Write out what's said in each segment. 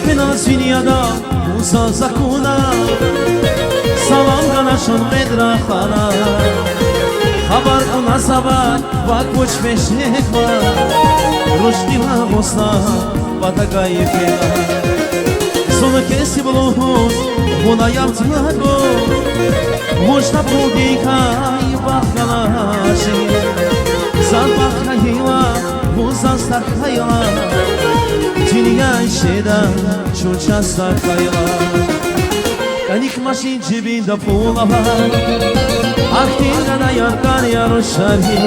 Pena свиньяда уса закона Салам ганашон ведра хана Хабар куна сабар вак поч пешнеква Рушдила госна батагай фена Соны кеси блохуз Вона явтлаго Мошна пулгейка и бахганаши Зан бахнагила Вузан стархайла Dünya şeyden çuça saklayla Kanik maşin cebinde pula var Aktin da yarkan yarışari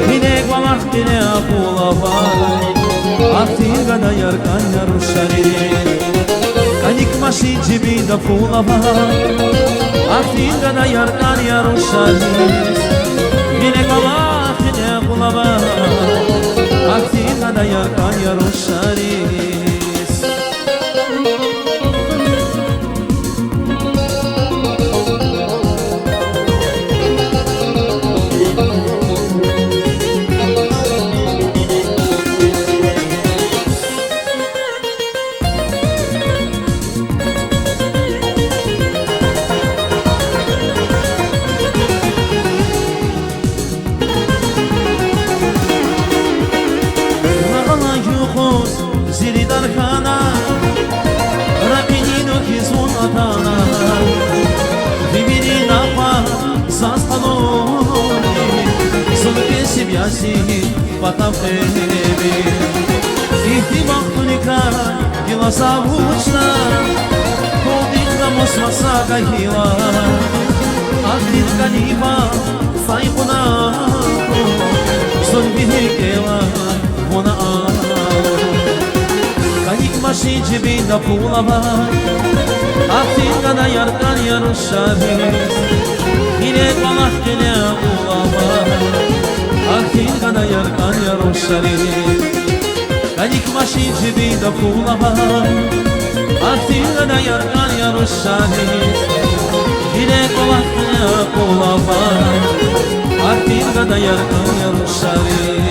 Minek va mahtine pula var Aktin da yarkan yarışari Kanik maşin cebinde pula var Aktin da yarkan yarışari Minek va mahtine pula var Aktin da yarkan yarışari Ziridarkhana Rapinino kizun atana Vibirina pa zastanoni Zulke sibiyasi patav tebi İhtimak tunika Dila savuçna Kodikna mosmasa kahila Akdir kaniba Saykuna Zulbihikela Vona Kanik maşin cebinde pula var Aktin da yarkan yarışari Yine balak gene pula var Aktin da yarkan yarışari Kanik maşin cebinde pula var Aktin da yarkan yarışari Yine balak gene pula var Aktin da yarkan yarışari